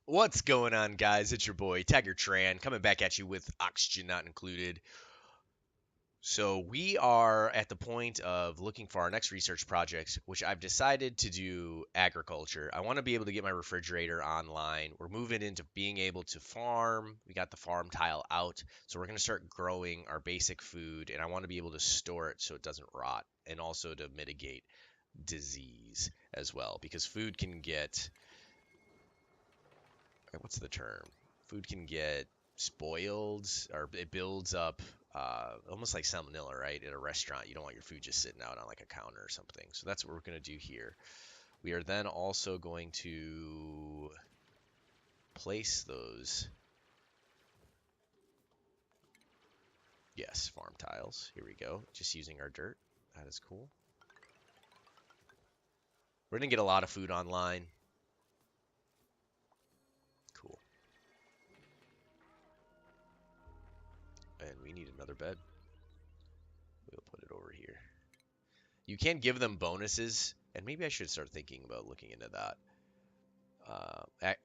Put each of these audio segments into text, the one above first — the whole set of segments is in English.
What's going on, guys? It's your boy Tiger Tran coming back at you with oxygen not included. So we are at the point of looking for our next research project, which I've decided to do agriculture. I want to be able to get my refrigerator online. We're moving into being able to farm. We got the farm tile out, so we're going to start growing our basic food, and I want to be able to store it so it doesn't rot, and also to mitigate disease as well, because food can get what's the term? Food can get spoiled or it builds up almost like salmonella, right? At a restaurant, you don't want your food just sitting out on like a counter or something. So that's what we're going to do here. We are then also going to place those, yes, farm tiles. Here we go. Just using our dirt. That is cool. We're going to get a lot of food online. Cool. And we need another bed. We'll put it over here. You can give them bonuses, and maybe I should start thinking about looking into that.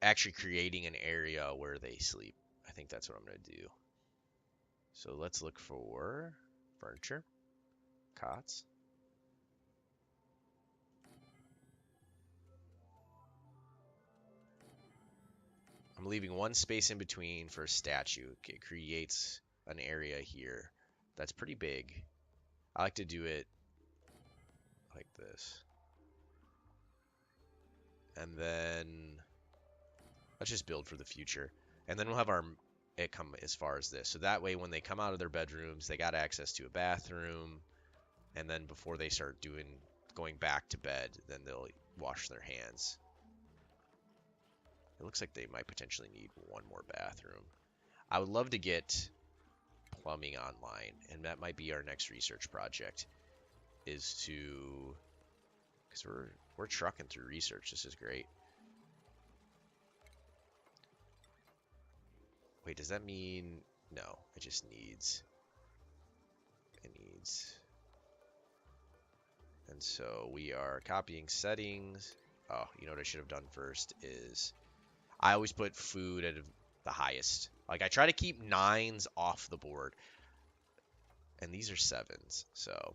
Actually creating an area where they sleep. I think that's what I'm going to do. So let's look for furniture, cots. I'm leaving one space in between for a statue. It creates an area here that's pretty big. I like to do it like this. And then let's just build for the future. And then we'll have our it come as far as this. So that way when they come out of their bedrooms, they got access to a bathroom. And then before they start going back to bed, then they'll wash their hands. It looks like they might potentially need one more bathroom. I would love to get plumbing online, and that might be our next research project, is to, because we're trucking through research. This is great. Wait, does that mean no? It just needs. It needs. And so we are copying settings. Oh, you know what I should have done first is I always put food at the highest. Like I try to keep nines off the board. And these are sevens. So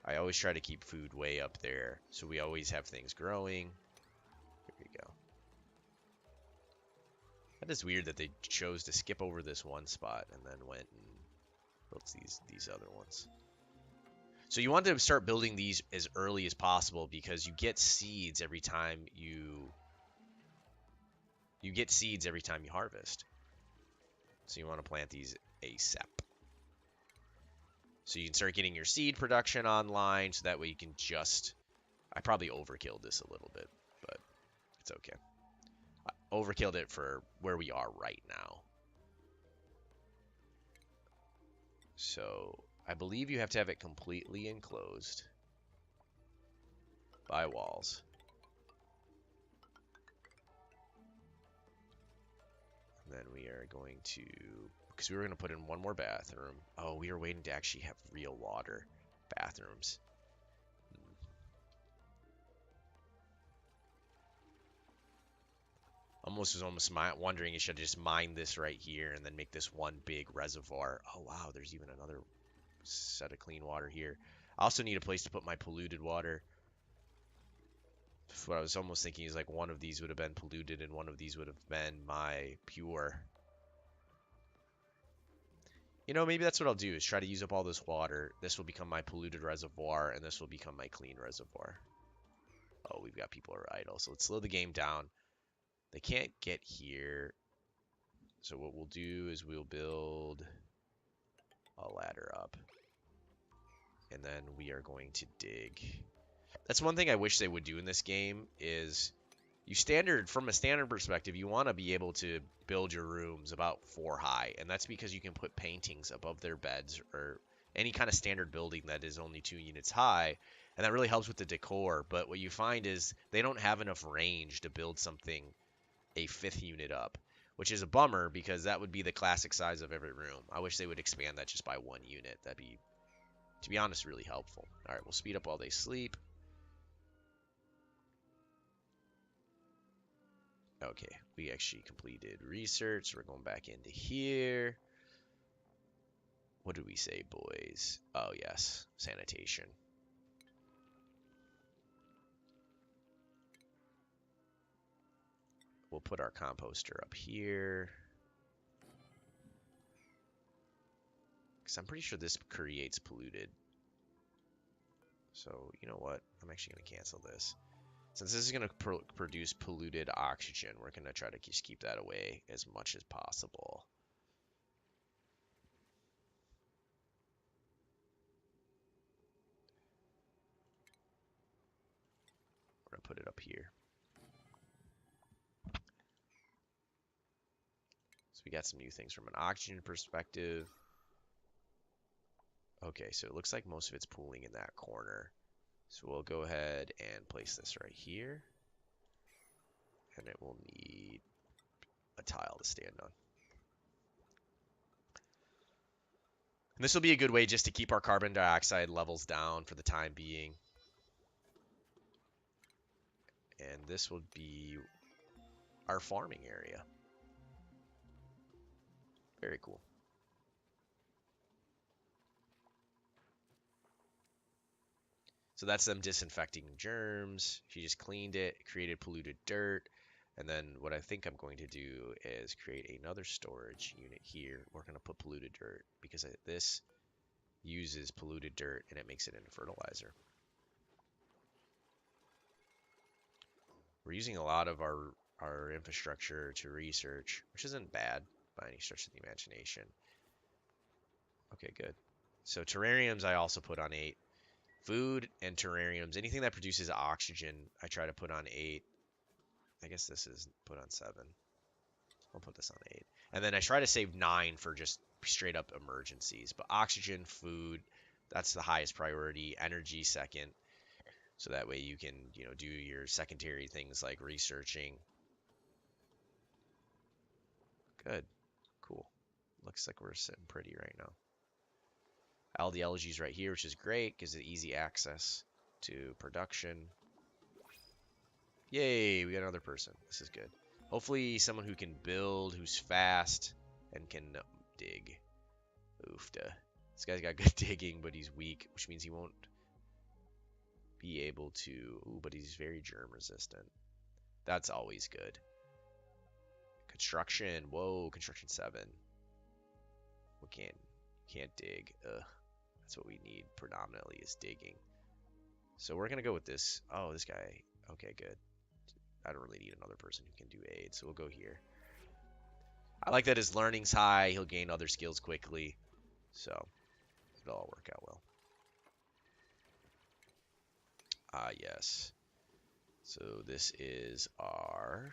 I always try to keep food way up there. So we always have things growing. Here we go. That is weird that they chose to skip over this one spot and then went and built these other ones. So you want to start building these as early as possible because you get seeds every time you get seeds every time you harvest. So you want to plant these ASAP. So you can start getting your seed production online so that way you can just... I probably overkilled this a little bit, but it's okay. I overkilled it for where we are right now. So I believe you have to have it completely enclosed by walls. And then we are going to, because we were going to put in one more bathroom. Oh, we were waiting to actually have real water bathrooms. Was almost wondering you should just mine this right here and then make this one big reservoir. Oh wow, there's even another set of clean water here. I also need a place to put my polluted water. What I was almost thinking is like one of these would have been polluted and one of these would have been my pure. You know, maybe that's what I'll do is try to use up all this water. This will become my polluted reservoir and this will become my clean reservoir. Oh, we've got people are idle. So let's slow the game down. They can't get here. So what we'll do is we'll build a ladder up. And then we are going to dig. That's one thing I wish they would do in this game is from a standard perspective, you want to be able to build your rooms about 4 high. And that's because you can put paintings above their beds or any kind of standard building that is only 2 units high. And that really helps with the decor. But what you find is they don't have enough range to build something a 5th unit up, which is a bummer because that would be the classic size of every room. I wish they would expand that just by 1 unit. That'd be, to be honest, really helpful. All right, we'll speed up while they sleep. Okay, we actually completed research. We're going back into here. What did we say, boys? Oh, yes, sanitation. We'll put our composter up here. Because I'm pretty sure this creates polluted. So, you know what? I'm actually going to cancel this. Since this is going to produce polluted oxygen, we're going to try to just keep that away as much as possible. We're going to put it up here. So we got some new things from an oxygen perspective. Okay, so it looks like most of it's pooling in that corner. So we'll go ahead and place this right here. And it will need a tile to stand on. And this will be a good way just to keep our carbon dioxide levels down for the time being. And this will be our farming area. Very cool. So that's them disinfecting germs. She just cleaned it, created polluted dirt. And then what I think I'm going to do is create another storage unit here. We're going to put polluted dirt because this uses polluted dirt and it makes it into fertilizer. We're using a lot of our infrastructure to research, which isn't bad by any stretch of the imagination. Okay, good. So terrariums I also put on 8. Food and terrariums, anything that produces oxygen, I try to put on 8. I guess this is put on 7. I'll put this on 8. And then I try to save 9 for just straight up emergencies. But oxygen, food, that's the highest priority. Energy second. So that way you can, do your secondary things like researching. Good. Cool. Looks like we're sitting pretty right now. All the algae's right here, which is great. Gives it easy access to production. Yay, we got another person. This is good. Hopefully someone who can build, who's fast, and can dig. Oofda. This guy's got good digging, but he's weak, which means he won't be able to... Ooh, but he's very germ resistant. That's always good. Construction. Whoa, construction 7. We can't dig. Ugh. That's what we need predominantly is digging. So we're going to go with this. Oh, this guy. Okay, good. I don't really need another person who can do aid, so we'll go here. I like that his learning's high. He'll gain other skills quickly. So it'll all work out well. Ah, yes. So this is our...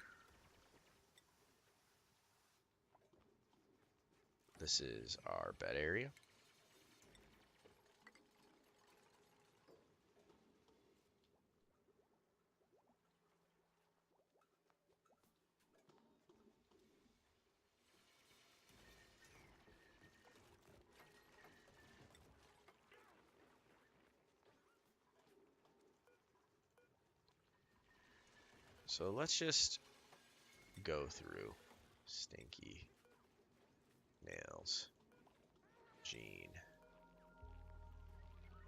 This is our bed area. So let's just go through Stinky, Nails, Gene,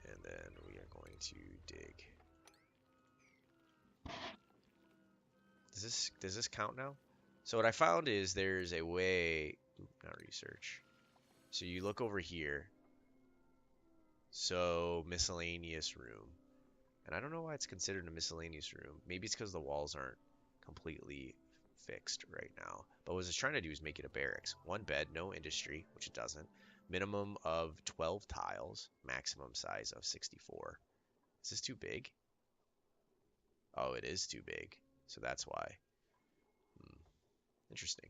and then we are going to dig. Does this count now? So what I found is there's a way, not research. So you look over here. So miscellaneous room. And I don't know why it's considered a miscellaneous room. Maybe it's because the walls aren't completely fixed right now. But what it's trying to do is make it a barracks. 1 bed, no industry, which it doesn't. Minimum of 12 tiles, maximum size of 64. Is this too big? Oh, it is too big. So that's why. Interesting.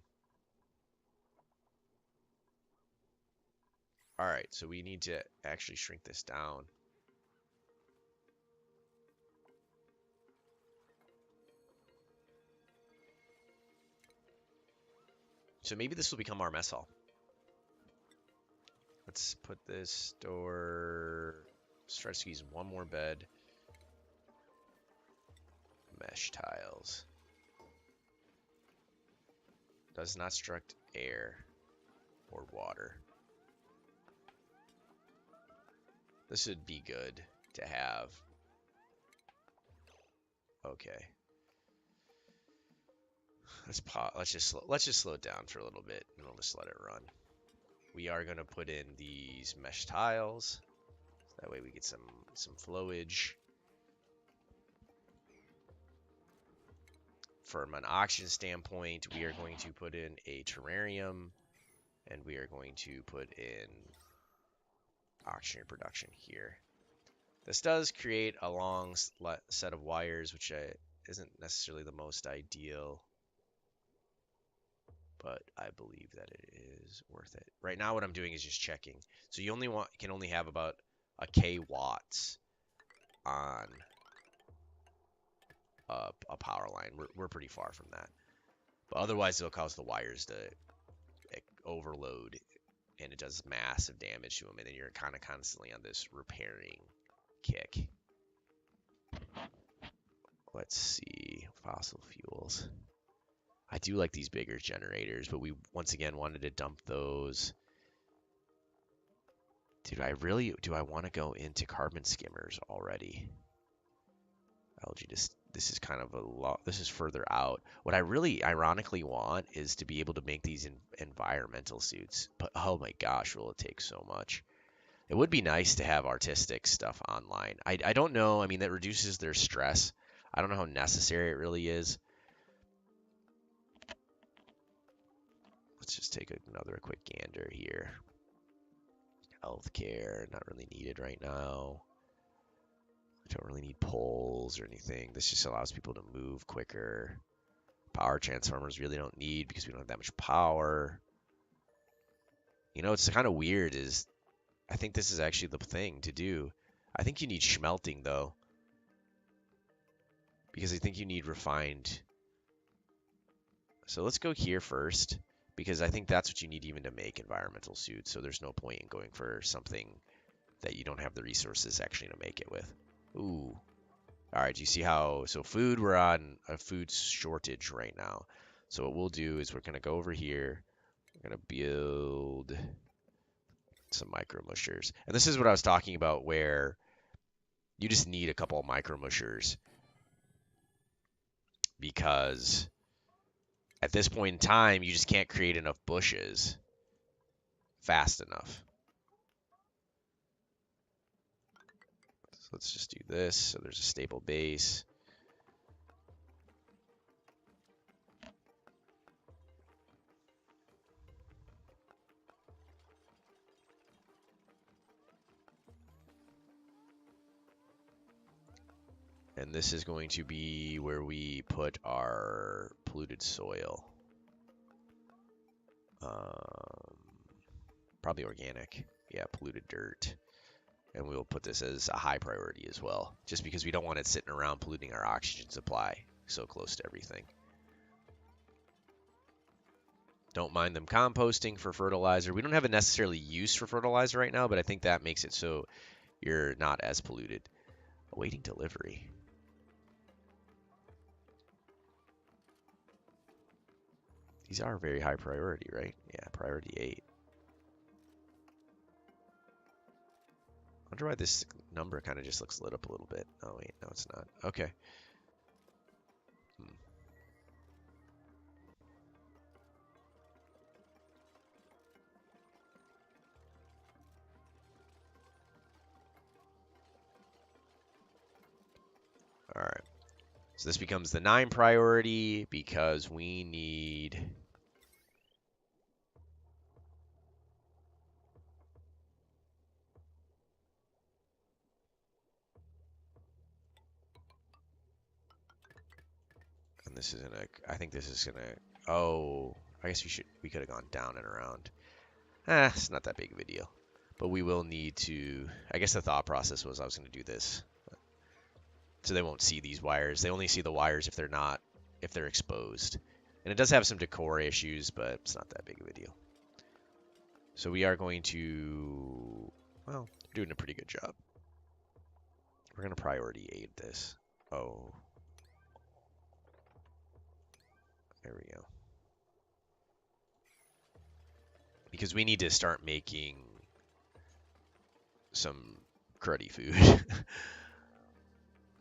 All right, so we need to actually shrink this down. So maybe this will become our mess hall. Let's put this door... Let's try to squeeze 1 more bed. Mesh tiles. Does not struct air or water. This would be good to have. Okay. Let's just slow it down for a little bit and we'll just let it run. We are gonna put in these mesh tiles. That way we get some flowage. From an oxygen standpoint, we are going to put in a terrarium, and we are going to put in oxygen production here. This does create a long set of wires, which isn't necessarily the most ideal, but I believe that it is worth it. Right now what I'm doing is just checking. So you can only have about a K watts on a power line. We're pretty far from that. But otherwise it'll cause the wires to overload and it does massive damage to them, and then you're kind of constantly on this repairing kick. Let's see, fossil fuels. I do like these bigger generators, but we once again wanted to dump those. Dude, do I want to go into carbon skimmers already? Algae, this is kind of a lot. This is further out. What I really ironically want is to be able to make these environmental suits. But oh my gosh, will it take so much? It would be nice to have artistic stuff online. I don't know. I mean, that reduces their stress. I don't know how necessary it really is. Let's just take another quick gander here. Healthcare, not really needed right now. I don't really need poles or anything. This just allows people to move quicker. Power transformers really don't need because we don't have that much power. You know, it's kind of weird is I think this is actually the thing to do. I think you need smelting though. Because I think you need refined. So let's go here first. Because I think that's what you need even to make environmental suits. So there's no point in going for something that you don't have the resources actually to make it with. Ooh. Alright, do you see how... So food, we're on a food shortage right now. So what we'll do is we're going to go over here. We're going to build some micro mushers. And this is what I was talking about where you just need a couple of micro mushers. Because at this point in time, you just can't create enough bushes fast enough. So let's just do this. So there's a stable base. And this is going to be where we put our polluted soil. Probably organic. Yeah, polluted dirt. And we'll put this as a high priority as well, just because we don't want it sitting around polluting our oxygen supply so close to everything. Don't mind them composting for fertilizer. We don't have a necessarily use for fertilizer right now, but I think that makes it so you're not as polluted. Awaiting delivery. These are very high priority, right? Yeah, priority 8. I wonder why this number kind of just looks lit up a little bit. Oh, wait, no, it's not. Okay. All right. So this becomes the 9 priority because we need... And this isn't a... I think this is going to... Oh, I guess we could have gone down and around. It's not that big of a deal. But we will need to... I guess the thought process was I was going to do this. So they won't see these wires. They only see the wires if they're exposed. And it does have some decor issues, but it's not that big of a deal. So we are going to, well, we're doing a pretty good job. We're going to priority 8 this. Oh. There we go. because we need to start making some cruddy food.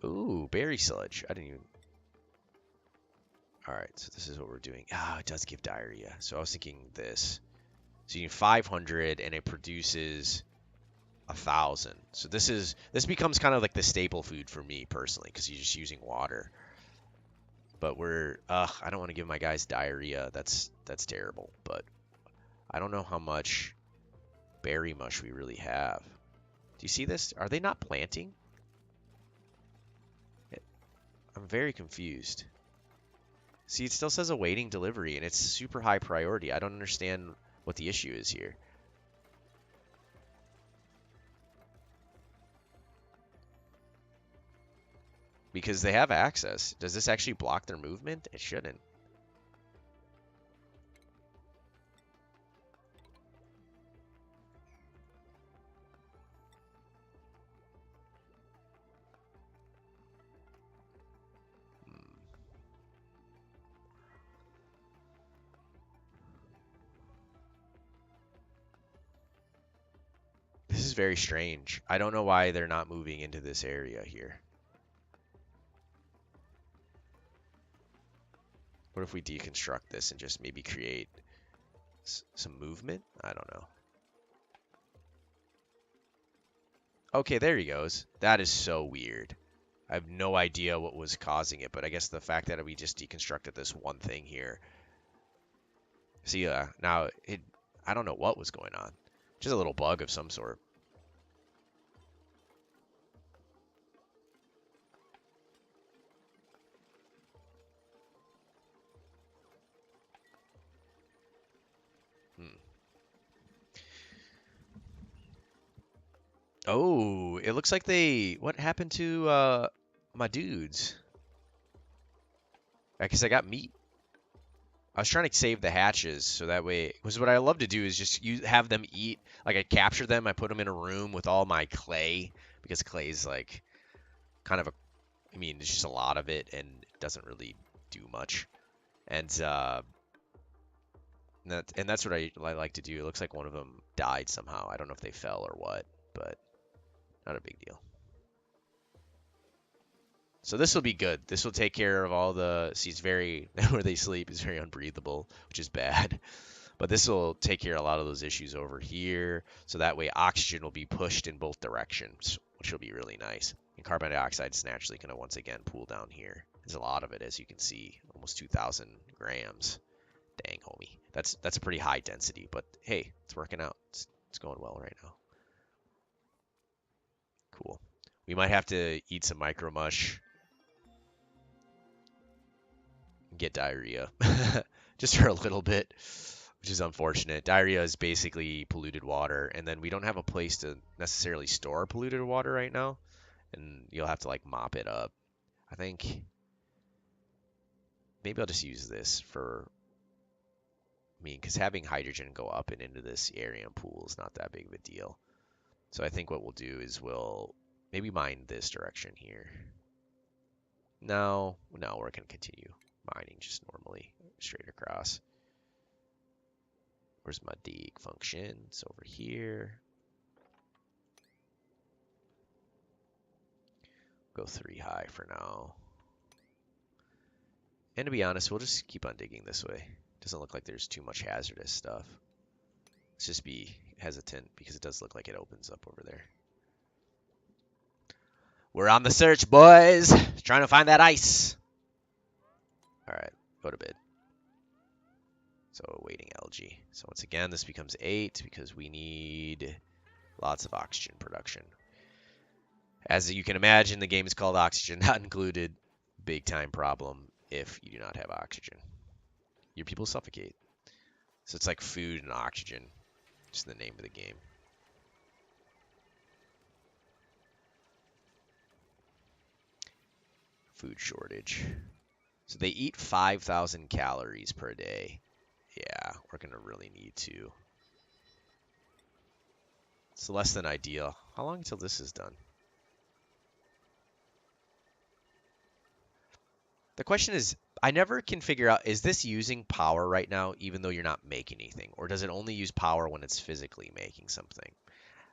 Ooh, berry sludge. I didn't even... Alright, so this is what we're doing. Ah, it does give diarrhea. So I was thinking this. So you need 500 and it produces 1,000. So this becomes kind of like the staple food for me personally because you're just using water. But I don't want to give my guys diarrhea. That's terrible. But I don't know how much berry mush we really have. Do you see this? Are they not planting? I'm very confused. See, it still says awaiting delivery, and it's super high priority. I don't understand what the issue is here. Because they have access. Does this actually block their movement? It shouldn't. This is very strange. I don't know why they're not moving into this area here. What if we deconstruct this and just maybe create some movement? I don't know. Okay, there he goes. That is so weird. I have no idea what was causing it, but I guess the fact that we just deconstructed this one thing here. See, now I don't know what was going on. Just a little bug of some sort. Oh, it looks like what happened to my dudes? I guess I got meat. I was trying to save the hatches so that way, because what I love to do is just have them eat. Like I capture them, I put them in a room with all my clay because clay is like kind of I mean, it's just a lot of it and it doesn't really do much. And that's what I like to do. It looks like one of them died somehow. I don't know if they fell or what, but not a big deal. So this will be good. This will take care of all the... See, it's very... where they sleep is very unbreathable, which is bad. But this will take care of a lot of those issues over here. So that way oxygen will be pushed in both directions, which will be really nice. And carbon dioxide is naturally going to once again pool down here. There's a lot of it, as you can see. Almost 2,000 grams. Dang, homie. That's a pretty high density. But hey, it's working out. It's going well right now. Cool. We might have to eat some micro mush. Get diarrhea just for a little bit, which is unfortunate. Diarrhea is basically polluted water, and then we don't have a place to necessarily store polluted water right now, and you'll have to like mop it up. I think maybe I'll just use this for because having hydrogen go up and into this area and pool is not that big of a deal. So I think what we'll do is we'll maybe mine this direction here. No, we're going to continue mining just normally straight across. Where's my dig function? It's over here. Go 3 high for now. And to be honest, we'll just keep on digging this way. Doesn't look like there's too much hazardous stuff. Let's just be hesitant because it does look like it opens up over there. We're on the search, boys. Trying to find that ice. All right, go to bed. So waiting algae. So once again, this becomes 8 because we need lots of oxygen production. As you can imagine, the game is called Oxygen Not Included. Big time problem if you do not have oxygen. Your people suffocate. So it's like food and oxygen. Just the name of the game. Food shortage. So they eat 5,000 calories per day. Yeah, we're going to really need to. It's less than ideal. How long until this is done? The question is, I never can figure out, is this using power right now, even though you're not making anything? Or does it only use power when it's physically making something?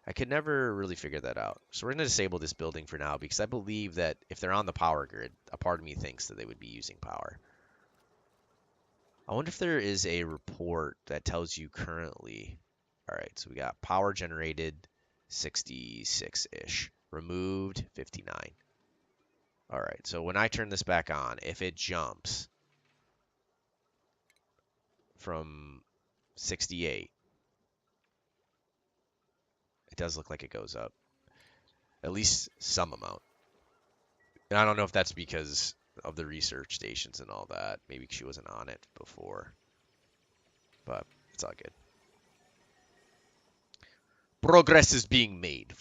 I could never really figure that out. So we're going to disable this building for now because I believe that if they're on the power grid, a part of me thinks that they would be using power. I wonder if there is a report that tells you currently. All right, so we got power generated 66-ish, removed 59. All right, so when I turn this back on, if it jumps from 68, it does look like it goes up at least some amount. And I don't know if that's because of the research stations and all that. Maybe she wasn't on it before, but it's all good. Progress is being made.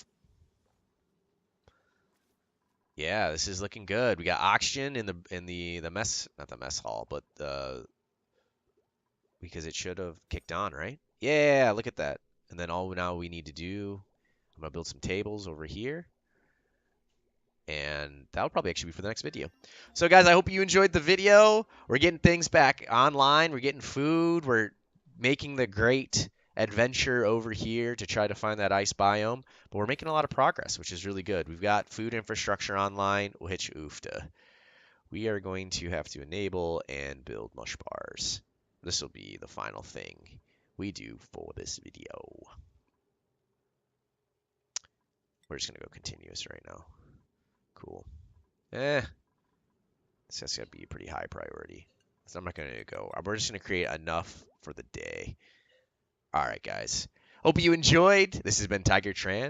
Yeah, this is looking good. We got oxygen in the mess, not the mess hall, but because it should have kicked on, right? Yeah, look at that. And then all now we need to do, I'm gonna build some tables over here. And that'll probably actually be for the next video. So guys, I hope you enjoyed the video. We're getting things back online. We're getting food. We're making the great adventure over here to try to find that ice biome. But we're making a lot of progress, which is really good. We've got food infrastructure online, which oofta. We are going to have to enable and build mush bars. This will be the final thing we do for this video. We're just going to go continuous right now. Cool. This has got to be a pretty high priority. So I'm not going to go. We're just going to create enough for the day. All right, guys. Hope you enjoyed. This has been Tiger Tran,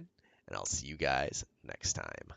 and I'll see you guys next time.